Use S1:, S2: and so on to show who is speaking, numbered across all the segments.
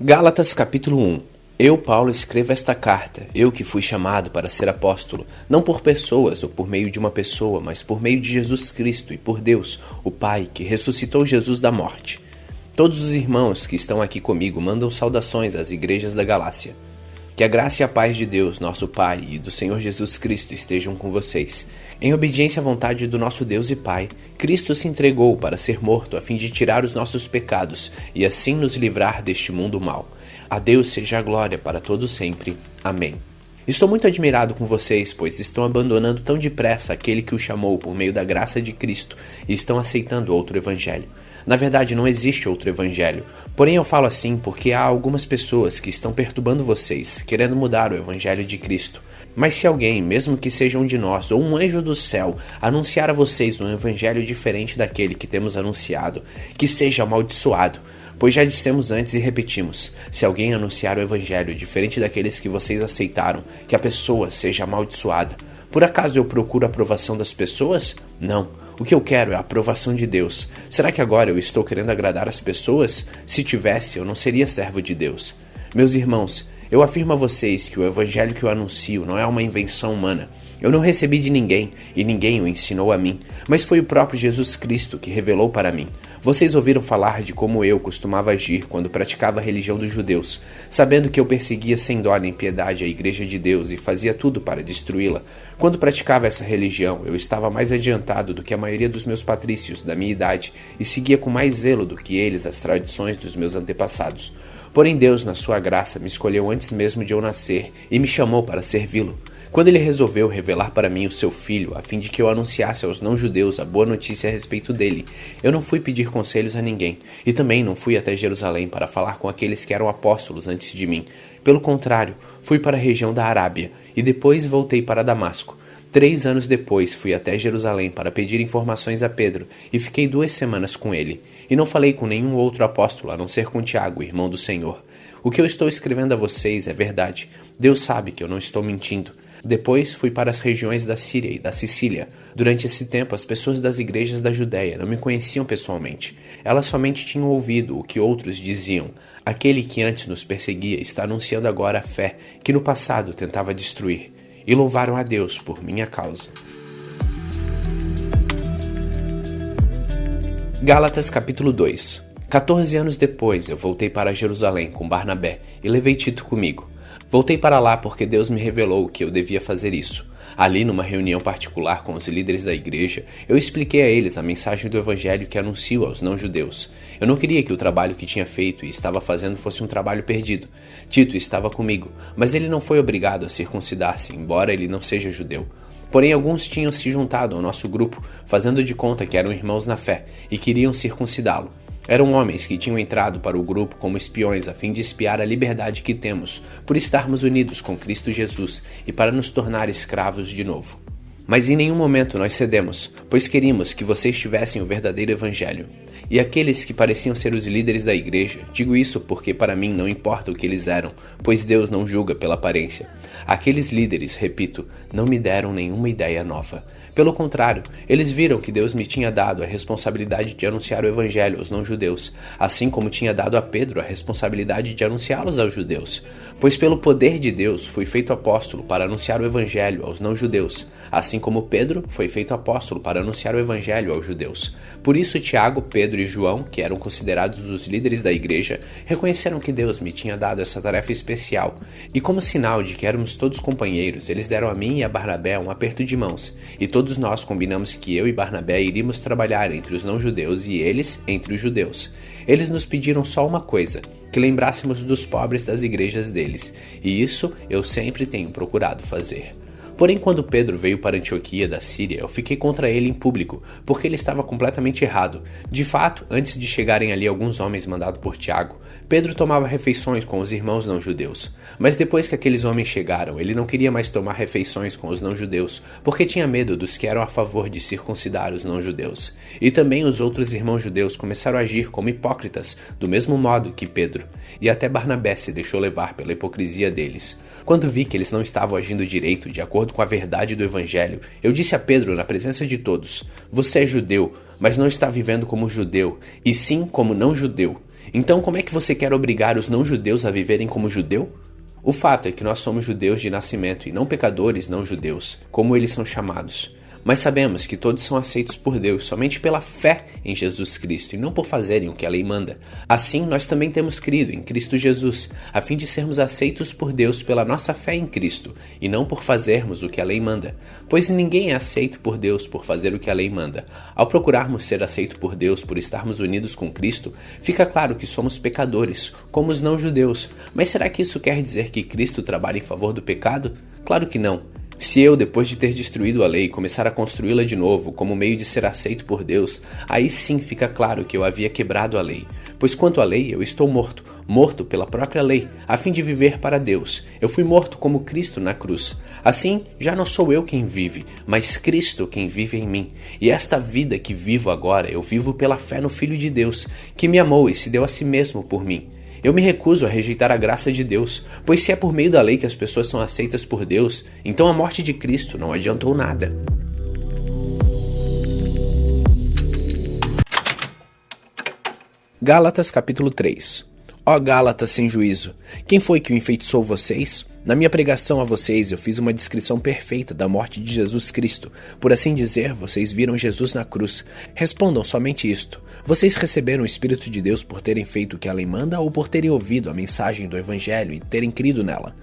S1: Gálatas capítulo 1. Eu, Paulo, escrevo esta carta, eu que fui chamado para ser apóstolo, não por pessoas ou por meio de uma pessoa, mas por meio de Jesus Cristo e por Deus, o Pai, que ressuscitou Jesus da morte. Todos os irmãos que estão aqui comigo mandam saudações às igrejas da Galácia. Que a graça e a paz de Deus, nosso Pai, e do Senhor Jesus Cristo estejam com vocês. Em obediência à vontade do nosso Deus e Pai, Cristo se entregou para ser morto a fim de tirar os nossos pecados e assim nos livrar deste mundo mau. A Deus seja a glória para todos sempre. Amém. Estou muito admirado com vocês, pois estão abandonando tão depressa aquele que o chamou por meio da graça de Cristo e estão aceitando outro evangelho. Na verdade, não existe outro evangelho. Porém, eu falo assim porque há algumas pessoas que estão perturbando vocês, querendo mudar o evangelho de Cristo. Mas se alguém, mesmo que seja um de nós ou um anjo do céu, anunciar a vocês um evangelho diferente daquele que temos anunciado, que seja amaldiçoado. Pois já dissemos antes e repetimos, se alguém anunciar o evangelho diferente daqueles que vocês aceitaram, que a pessoa seja amaldiçoada. Por acaso eu procuro a aprovação das pessoas? Não. O que eu quero é a aprovação de Deus. Será que agora eu estou querendo agradar as pessoas? Se tivesse, eu não seria servo de Deus. Meus irmãos, eu afirmo a vocês que o evangelho que eu anuncio não é uma invenção humana. Eu não recebi de ninguém, e ninguém o ensinou a mim, mas foi o próprio Jesus Cristo que revelou para mim. Vocês ouviram falar de como eu costumava agir quando praticava a religião dos judeus, sabendo que eu perseguia sem dó nem piedade a igreja de Deus e fazia tudo para destruí-la. Quando praticava essa religião, eu estava mais adiantado do que a maioria dos meus patrícios da minha idade e seguia com mais zelo do que eles as tradições dos meus antepassados. Porém Deus, na sua graça, me escolheu antes mesmo de eu nascer e me chamou para servi-lo. Quando ele resolveu revelar para mim o seu filho, a fim de que eu anunciasse aos não-judeus a boa notícia a respeito dele, eu não fui pedir conselhos a ninguém, e também não fui até Jerusalém para falar com aqueles que eram apóstolos antes de mim. Pelo contrário, fui para a região da Arábia, e depois voltei para Damasco. 3 anos depois, fui até Jerusalém para pedir informações a Pedro, e fiquei 2 semanas com ele. E não falei com nenhum outro apóstolo, a não ser com Tiago, irmão do Senhor. O que eu estou escrevendo a vocês é verdade. Deus sabe que eu não estou mentindo. Depois fui para as regiões da Síria e da Sicília. Durante esse tempo, as pessoas das igrejas da Judéia não me conheciam pessoalmente. Elas somente tinham ouvido o que outros diziam. Aquele que antes nos perseguia está anunciando agora a fé que no passado tentava destruir. E louvaram a Deus por minha causa. Gálatas capítulo 2. 14 anos depois, eu voltei para Jerusalém com Barnabé e levei Tito comigo. Voltei para lá porque Deus me revelou que eu devia fazer isso. Ali, numa reunião particular com os líderes da igreja, eu expliquei a eles a mensagem do evangelho que anuncio aos não-judeus. Eu não queria que o trabalho que tinha feito e estava fazendo fosse um trabalho perdido. Tito estava comigo, mas ele não foi obrigado a circuncidar-se, embora ele não seja judeu. Porém, alguns tinham se juntado ao nosso grupo, fazendo de conta que eram irmãos na fé, e queriam circuncidá-lo. Eram homens que tinham entrado para o grupo como espiões a fim de espiar a liberdade que temos por estarmos unidos com Cristo Jesus e para nos tornar escravos de novo. Mas em nenhum momento nós cedemos, pois queríamos que vocês tivessem o verdadeiro evangelho. E aqueles que pareciam ser os líderes da igreja, digo isso porque para mim não importa o que eles eram, pois Deus não julga pela aparência. Aqueles líderes, repito, não me deram nenhuma ideia nova. Pelo contrário, eles viram que Deus me tinha dado a responsabilidade de anunciar o evangelho aos não-judeus, assim como tinha dado a Pedro a responsabilidade de anunciá-los aos judeus. Pois pelo poder de Deus fui feito apóstolo para anunciar o evangelho aos não-judeus, assim como Pedro foi feito apóstolo para anunciar o evangelho aos judeus. Por isso Tiago, Pedro e João, que eram considerados os líderes da igreja, reconheceram que Deus me tinha dado essa tarefa especial, e como sinal de que éramos todos companheiros, eles deram a mim e a Barnabé um aperto de mãos, e todos nós combinamos que eu e Barnabé iríamos trabalhar entre os não-judeus e eles entre os judeus. Eles nos pediram só uma coisa, que lembrássemos dos pobres das igrejas deles, e isso eu sempre tenho procurado fazer. Porém, quando Pedro veio para Antioquia da Síria, eu fiquei contra ele em público, porque ele estava completamente errado. De fato, antes de chegarem ali alguns homens mandados por Tiago, Pedro tomava refeições com os irmãos não-judeus. Mas depois que aqueles homens chegaram, ele não queria mais tomar refeições com os não-judeus, porque tinha medo dos que eram a favor de circuncidar os não-judeus. E também os outros irmãos judeus começaram a agir como hipócritas, do mesmo modo que Pedro, e até Barnabé se deixou levar pela hipocrisia deles. Quando vi que eles não estavam agindo direito, de acordo com a verdade do evangelho, eu disse a Pedro na presença de todos: "Você é judeu, mas não está vivendo como judeu, e sim como não judeu. Então como é que você quer obrigar os não-judeus a viverem como judeu? O fato é que nós somos judeus de nascimento e não pecadores não-judeus, como eles são chamados. Mas sabemos que todos são aceitos por Deus somente pela fé em Jesus Cristo e não por fazerem o que a lei manda. Assim, nós também temos crido em Cristo Jesus, a fim de sermos aceitos por Deus pela nossa fé em Cristo e não por fazermos o que a lei manda. Pois ninguém é aceito por Deus por fazer o que a lei manda. Ao procurarmos ser aceito por Deus por estarmos unidos com Cristo, fica claro que somos pecadores, como os não-judeus. Mas será que isso quer dizer que Cristo trabalha em favor do pecado? Claro que não. Se eu, depois de ter destruído a lei, começar a construí-la de novo como meio de ser aceito por Deus, aí sim fica claro que eu havia quebrado a lei. Pois quanto à lei, eu estou morto pela própria lei, a fim de viver para Deus. Eu fui morto como Cristo na cruz. Assim, já não sou eu quem vive, mas Cristo quem vive em mim. E esta vida que vivo agora, eu vivo pela fé no Filho de Deus, que me amou e se deu a si mesmo por mim. Eu me recuso a rejeitar a graça de Deus, pois se é por meio da lei que as pessoas são aceitas por Deus, então a morte de Cristo não adiantou nada. Gálatas capítulo 3. Ó Gálatas sem juízo, quem foi que o enfeitiçou vocês? Na minha pregação a vocês eu fiz uma descrição perfeita da morte de Jesus Cristo. Por assim dizer, vocês viram Jesus na cruz. Respondam somente isto. Vocês receberam o Espírito de Deus por terem feito o que a lei manda ou por terem ouvido a mensagem do Evangelho e terem crido nela?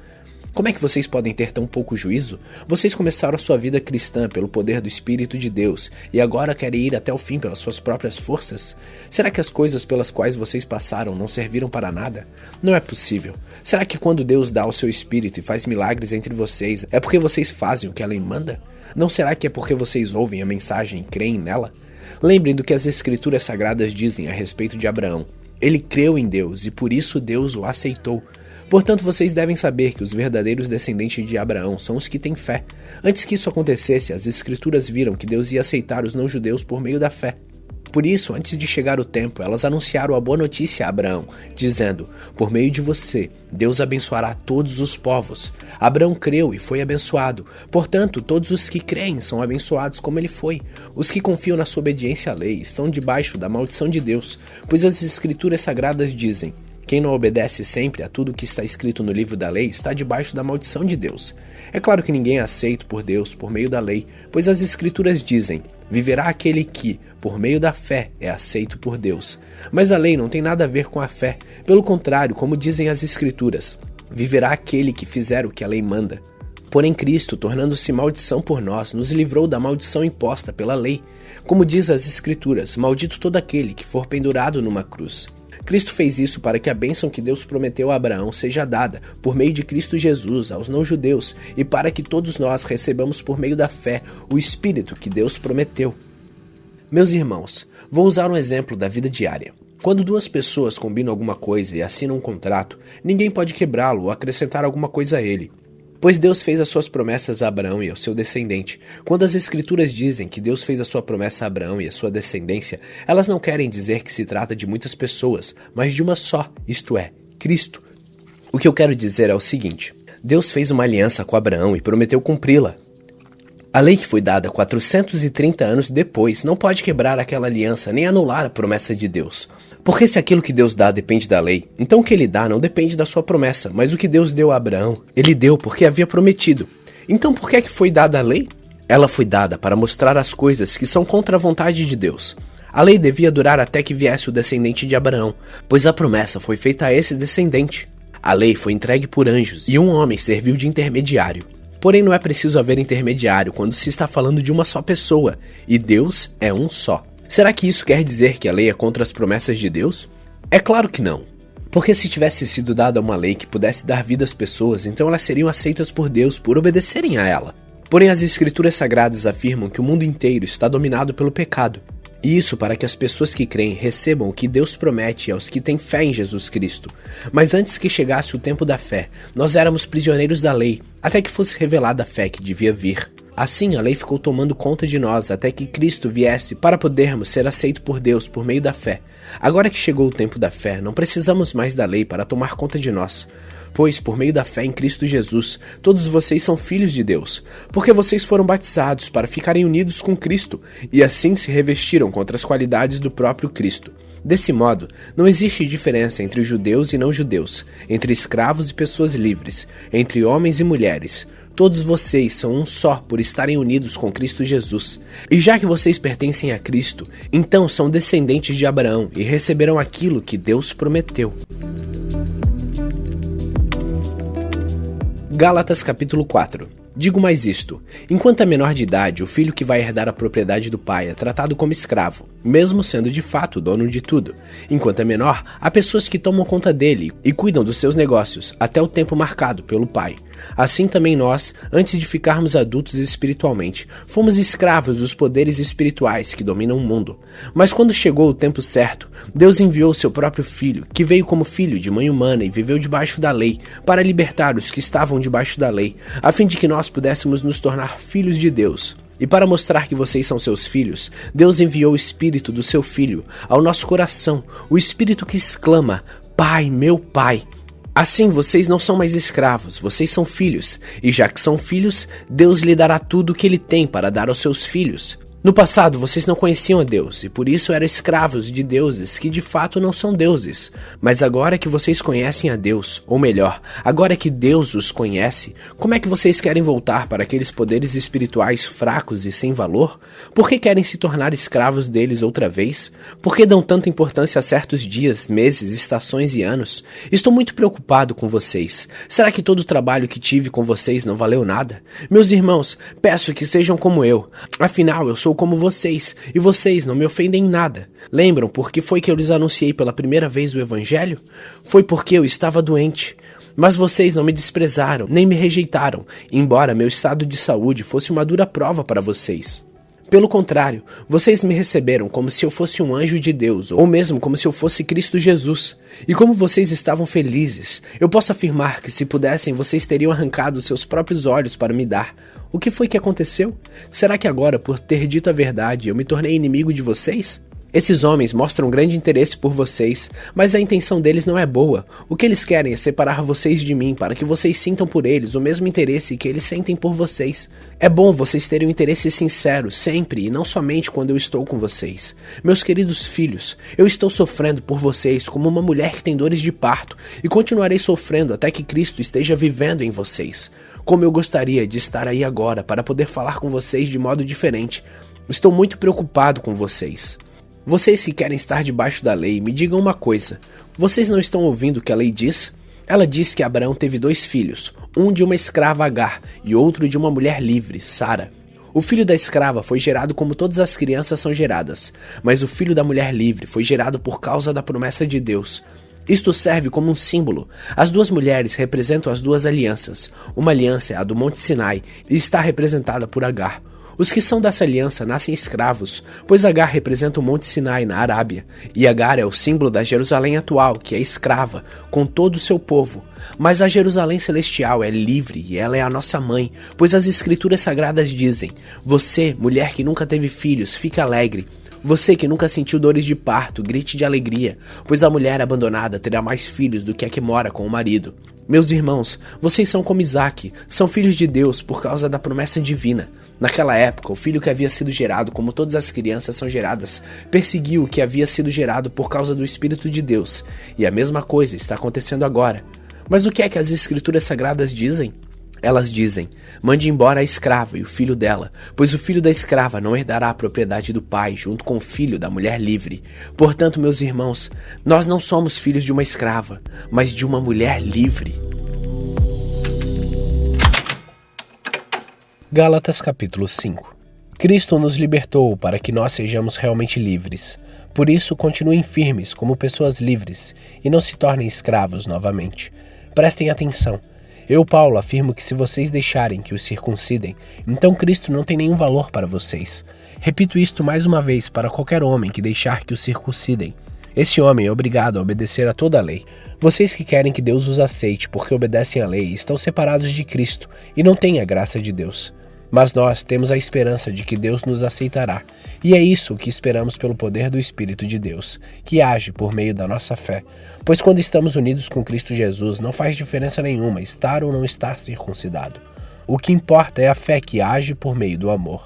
S1: Como é que vocês podem ter tão pouco juízo? Vocês começaram a sua vida cristã pelo poder do Espírito de Deus e agora querem ir até o fim pelas suas próprias forças? Será que as coisas pelas quais vocês passaram não serviram para nada? Não é possível. Será que quando Deus dá o seu Espírito e faz milagres entre vocês, é porque vocês fazem o que a lei manda? Não será que é porque vocês ouvem a mensagem e creem nela? Lembrem do que as Escrituras Sagradas dizem a respeito de Abraão. Ele creu em Deus e por isso Deus o aceitou. Portanto, vocês devem saber que os verdadeiros descendentes de Abraão são os que têm fé. Antes que isso acontecesse, as Escrituras viram que Deus ia aceitar os não-judeus por meio da fé. Por isso, antes de chegar o tempo, elas anunciaram a boa notícia a Abraão, dizendo: por meio de você, Deus abençoará todos os povos. Abraão creu e foi abençoado. Portanto, todos os que creem são abençoados como ele foi. Os que confiam na sua obediência à lei estão debaixo da maldição de Deus, pois as Escrituras Sagradas dizem: quem não obedece sempre a tudo que está escrito no livro da lei está debaixo da maldição de Deus. É claro que ninguém é aceito por Deus por meio da lei, pois as Escrituras dizem: viverá aquele que, por meio da fé, é aceito por Deus. Mas a lei não tem nada a ver com a fé. Pelo contrário, como dizem as Escrituras, viverá aquele que fizer o que a lei manda. Porém Cristo, tornando-se maldição por nós, nos livrou da maldição imposta pela lei. Como diz as Escrituras, maldito todo aquele que for pendurado numa cruz. Cristo fez isso para que a bênção que Deus prometeu a Abraão seja dada, por meio de Cristo Jesus, aos não-judeus, e para que todos nós recebamos por meio da fé o Espírito que Deus prometeu. Meus irmãos, vou usar um exemplo da vida diária. Quando duas pessoas combinam alguma coisa e assinam um contrato, ninguém pode quebrá-lo ou acrescentar alguma coisa a ele. Pois Deus fez as suas promessas a Abraão e ao seu descendente. Quando as Escrituras dizem que Deus fez a sua promessa a Abraão e a sua descendência, elas não querem dizer que se trata de muitas pessoas, mas de uma só, isto é, Cristo. O que eu quero dizer é o seguinte: Deus fez uma aliança com Abraão e prometeu cumpri-la. A lei que foi dada 430 anos depois não pode quebrar aquela aliança nem anular a promessa de Deus. Porque se aquilo que Deus dá depende da lei, então o que ele dá não depende da sua promessa, mas o que Deus deu a Abraão, ele deu porque havia prometido. Então por que foi dada a lei? Ela foi dada para mostrar as coisas que são contra a vontade de Deus. A lei devia durar até que viesse o descendente de Abraão, pois a promessa foi feita a esse descendente. A lei foi entregue por anjos e um homem serviu de intermediário. Porém, não é preciso haver intermediário quando se está falando de uma só pessoa, e Deus é um só. Será que isso quer dizer que a lei é contra as promessas de Deus? É claro que não. Porque se tivesse sido dada uma lei que pudesse dar vida às pessoas, então elas seriam aceitas por Deus por obedecerem a ela. Porém, as Escrituras Sagradas afirmam que o mundo inteiro está dominado pelo pecado. E isso para que as pessoas que creem recebam o que Deus promete aos que têm fé em Jesus Cristo. Mas antes que chegasse o tempo da fé, nós éramos prisioneiros da lei, até que fosse revelada a fé que devia vir. Assim, a lei ficou tomando conta de nós até que Cristo viesse para podermos ser aceitos por Deus por meio da fé. Agora que chegou o tempo da fé, não precisamos mais da lei para tomar conta de nós. Pois, por meio da fé em Cristo Jesus, todos vocês são filhos de Deus, porque vocês foram batizados para ficarem unidos com Cristo, e assim se revestiram contra as qualidades do próprio Cristo. Desse modo, não existe diferença entre judeus e não-judeus, entre escravos e pessoas livres, entre homens e mulheres. Todos vocês são um só por estarem unidos com Cristo Jesus. E já que vocês pertencem a Cristo, então são descendentes de Abraão e receberão aquilo que Deus prometeu. Gálatas capítulo 4. Digo mais isto: enquanto é menor de idade, o filho que vai herdar a propriedade do pai é tratado como escravo, mesmo sendo de fato dono de tudo. Enquanto é menor, há pessoas que tomam conta dele e cuidam dos seus negócios, até o tempo marcado pelo pai. Assim também nós, antes de ficarmos adultos espiritualmente, fomos escravos dos poderes espirituais que dominam o mundo. Mas quando chegou o tempo certo, Deus enviou seu próprio filho, que veio como filho de mãe humana e viveu debaixo da lei, para libertar os que estavam debaixo da lei, a fim de que nós pudéssemos nos tornar filhos de Deus. E para mostrar que vocês são seus filhos, Deus enviou o Espírito do seu Filho ao nosso coração, o Espírito que exclama: Pai, meu Pai. Assim, vocês não são mais escravos, vocês são filhos, e já que são filhos, Deus lhe dará tudo o que ele tem para dar aos seus filhos. No passado, vocês não conheciam a Deus, e por isso eram escravos de deuses que de fato não são deuses. Mas agora que vocês conhecem a Deus, ou melhor, agora que Deus os conhece, como é que vocês querem voltar para aqueles poderes espirituais fracos e sem valor? Por que querem se tornar escravos deles outra vez? Por que dão tanta importância a certos dias, meses, estações e anos? Estou muito preocupado com vocês. Será que todo o trabalho que tive com vocês não valeu nada? Meus irmãos, peço que sejam como eu. Afinal, eu sou como vocês, e vocês não me ofendem em nada. Lembram por que foi que eu lhes anunciei pela primeira vez o Evangelho? Foi porque eu estava doente. Mas vocês não me desprezaram, nem me rejeitaram, embora meu estado de saúde fosse uma dura prova para vocês. Pelo contrário, vocês me receberam como se eu fosse um anjo de Deus, ou mesmo como se eu fosse Cristo Jesus. E como vocês estavam felizes, eu posso afirmar que se pudessem, vocês teriam arrancado seus próprios olhos para me dar. O que foi que aconteceu? Será que agora, por ter dito a verdade, eu me tornei inimigo de vocês? Esses homens mostram grande interesse por vocês, mas a intenção deles não é boa. O que eles querem é separar vocês de mim, para que vocês sintam por eles o mesmo interesse que eles sentem por vocês. É bom vocês terem um interesse sincero, sempre, e não somente quando eu estou com vocês. Meus queridos filhos, eu estou sofrendo por vocês como uma mulher que tem dores de parto, e continuarei sofrendo até que Cristo esteja vivendo em vocês. Como eu gostaria de estar aí agora para poder falar com vocês de modo diferente. Estou muito preocupado com vocês. Vocês que querem estar debaixo da lei, me digam uma coisa. Vocês não estão ouvindo o que a lei diz? Ela diz que Abraão teve 2 filhos, um de uma escrava Agar e outro de uma mulher livre, Sara. O filho da escrava foi gerado como todas as crianças são geradas, mas o filho da mulher livre foi gerado por causa da promessa de Deus. Isto serve como um símbolo. As 2 mulheres representam as 2 alianças. Uma aliança é a do Monte Sinai e está representada por Agar. Os que são dessa aliança nascem escravos, pois Agar representa o Monte Sinai na Arábia, e Agar é o símbolo da Jerusalém atual, que é escrava, com todo o seu povo. Mas a Jerusalém celestial é livre e ela é a nossa mãe, pois as escrituras sagradas dizem: você, mulher que nunca teve filhos, fique alegre. Você que nunca sentiu dores de parto, grite de alegria, pois a mulher abandonada terá mais filhos do que a que mora com o marido. Meus irmãos, vocês são como Isaque, são filhos de Deus por causa da promessa divina. Naquela época, o filho que havia sido gerado, como todas as crianças são geradas, perseguiu o que havia sido gerado por causa do Espírito de Deus. E a mesma coisa está acontecendo agora. Mas o que é que as escrituras sagradas dizem? Elas dizem: mande embora a escrava e o filho dela, pois o filho da escrava não herdará a propriedade do pai junto com o filho da mulher livre. Portanto, meus irmãos, nós não somos filhos de uma escrava, mas de uma mulher livre. Gálatas capítulo 5. Cristo nos libertou para que nós sejamos realmente livres. Por isso, continuem firmes como pessoas livres e não se tornem escravos novamente. Prestem atenção. Eu, Paulo, afirmo que se vocês deixarem que os circuncidem, então Cristo não tem nenhum valor para vocês. Repito isto mais uma vez para qualquer homem que deixar que os circuncidem. Esse homem é obrigado a obedecer a toda a lei. Vocês que querem que Deus os aceite porque obedecem à lei estão separados de Cristo e não têm a graça de Deus. Mas nós temos a esperança de que Deus nos aceitará, e é isso que esperamos pelo poder do Espírito de Deus, que age por meio da nossa fé. Pois quando estamos unidos com Cristo Jesus, não faz diferença nenhuma estar ou não estar circuncidado. O que importa é a fé que age por meio do amor.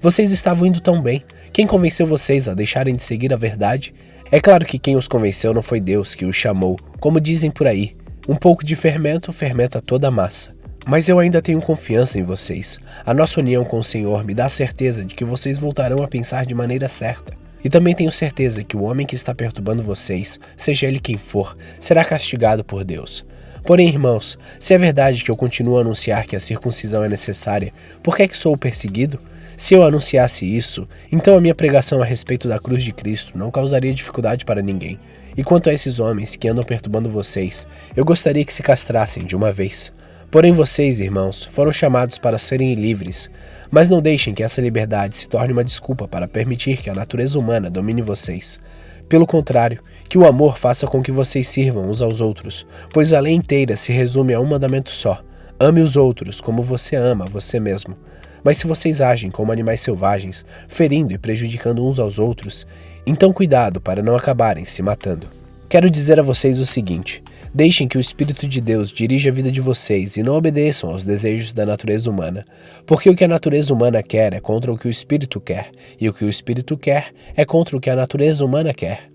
S1: Vocês estavam indo tão bem. Quem convenceu vocês a deixarem de seguir a verdade? É claro que quem os convenceu não foi Deus que os chamou, como dizem por aí. Um pouco de fermento fermenta toda a massa. Mas eu ainda tenho confiança em vocês. A nossa união com o Senhor me dá a certeza de que vocês voltarão a pensar de maneira certa. E também tenho certeza que o homem que está perturbando vocês, seja ele quem for, será castigado por Deus. Porém, irmãos, se é verdade que eu continuo a anunciar que a circuncisão é necessária, por que é que sou perseguido? Se eu anunciasse isso, então a minha pregação a respeito da cruz de Cristo não causaria dificuldade para ninguém. E quanto a esses homens que andam perturbando vocês, eu gostaria que se castrassem de uma vez. Porém vocês, irmãos, foram chamados para serem livres, mas não deixem que essa liberdade se torne uma desculpa para permitir que a natureza humana domine vocês. Pelo contrário, que o amor faça com que vocês sirvam uns aos outros, pois a lei inteira se resume a um mandamento só: ame os outros como você ama você mesmo. Mas se vocês agem como animais selvagens, ferindo e prejudicando uns aos outros, então cuidado para não acabarem se matando. Quero dizer a vocês o seguinte: deixem que o Espírito de Deus dirija a vida de vocês e não obedeçam aos desejos da natureza humana, porque o que a natureza humana quer é contra o que o Espírito quer, e o que o Espírito quer é contra o que a natureza humana quer.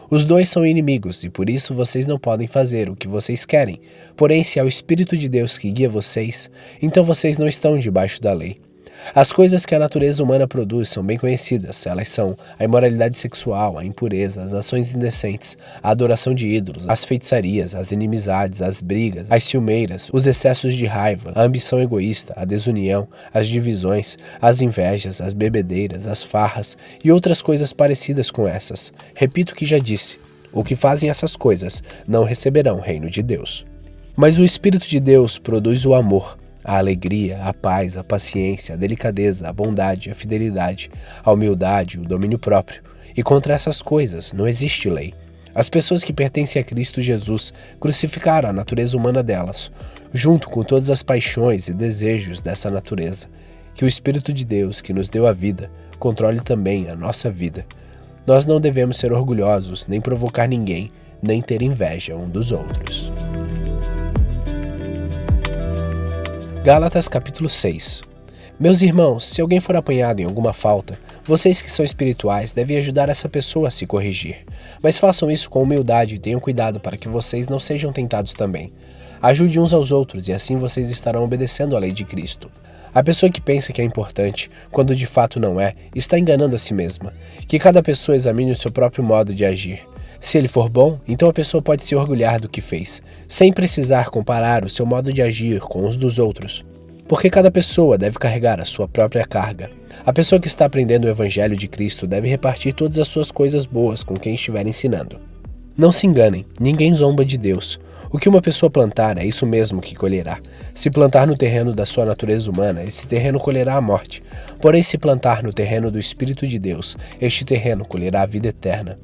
S1: Os dois são inimigos e por isso vocês não podem fazer o que vocês querem. Porém, se é o Espírito de Deus que guia vocês, então vocês não estão debaixo da lei. As coisas que a natureza humana produz são bem conhecidas. Elas são a imoralidade sexual, a impureza, as ações indecentes, a adoração de ídolos, as feitiçarias, as inimizades, as brigas, as ciumeiras, os excessos de raiva, a ambição egoísta, a desunião, as divisões, as invejas, as bebedeiras, as farras e outras coisas parecidas com essas. Repito o que já disse: o que fazem essas coisas não receberão o reino de Deus. Mas o Espírito de Deus produz o amor, a alegria, a paz, a paciência, a delicadeza, a bondade, a fidelidade, a humildade, o domínio próprio. E contra essas coisas não existe lei. As pessoas que pertencem a Cristo Jesus crucificaram a natureza humana delas, junto com todas as paixões e desejos dessa natureza. Que o Espírito de Deus, que nos deu a vida, controle também a nossa vida. Nós não devemos ser orgulhosos, nem provocar ninguém, nem ter inveja um dos outros. Gálatas capítulo 6. Meus irmãos, se alguém for apanhado em alguma falta, vocês que são espirituais devem ajudar essa pessoa a se corrigir. Mas façam isso com humildade e tenham cuidado para que vocês não sejam tentados também. Ajude uns aos outros e assim vocês estarão obedecendo à lei de Cristo. A pessoa que pensa que é importante, quando de fato não é, está enganando a si mesma. Que cada pessoa examine o seu próprio modo de agir. Se ele for bom, então a pessoa pode se orgulhar do que fez, sem precisar comparar o seu modo de agir com os dos outros. Porque cada pessoa deve carregar a sua própria carga. A pessoa que está aprendendo o Evangelho de Cristo deve repartir todas as suas coisas boas com quem estiver ensinando. Não se enganem, ninguém zomba de Deus. O que uma pessoa plantar é isso mesmo que colherá. Se plantar no terreno da sua natureza humana, esse terreno colherá a morte. Porém, se plantar no terreno do Espírito de Deus, este terreno colherá a vida eterna.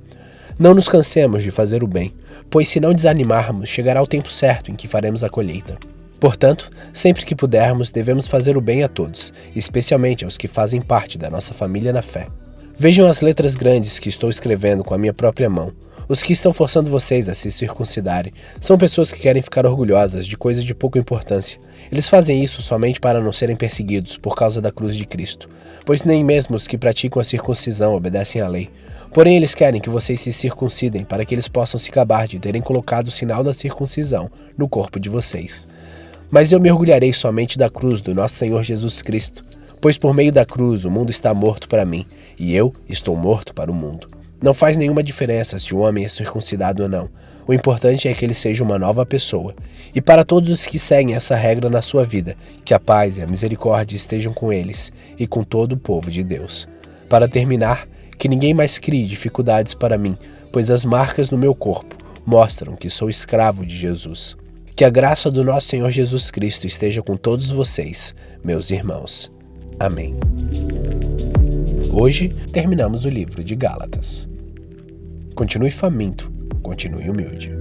S1: Não nos cansemos de fazer o bem, pois se não desanimarmos, chegará o tempo certo em que faremos a colheita. Portanto, sempre que pudermos, devemos fazer o bem a todos, especialmente aos que fazem parte da nossa família na fé. Vejam as letras grandes que estou escrevendo com a minha própria mão. Os que estão forçando vocês a se circuncidarem são pessoas que querem ficar orgulhosas de coisas de pouca importância. Eles fazem isso somente para não serem perseguidos por causa da cruz de Cristo, pois nem mesmo os que praticam a circuncisão obedecem à lei. Porém, eles querem que vocês se circuncidem para que eles possam se gabar de terem colocado o sinal da circuncisão no corpo de vocês. Mas eu me orgulharei somente da cruz do nosso Senhor Jesus Cristo, pois por meio da cruz o mundo está morto para mim, e eu estou morto para o mundo. Não faz nenhuma diferença se o homem é circuncidado ou não. O importante é que ele seja uma nova pessoa. E para todos os que seguem essa regra na sua vida, que a paz e a misericórdia estejam com eles e com todo o povo de Deus. Para terminar, que ninguém mais crie dificuldades para mim, pois as marcas no meu corpo mostram que sou escravo de Jesus. Que a graça do nosso Senhor Jesus Cristo esteja com todos vocês, meus irmãos. Amém. Hoje terminamos o livro de Gálatas. Continue faminto, continue humilde.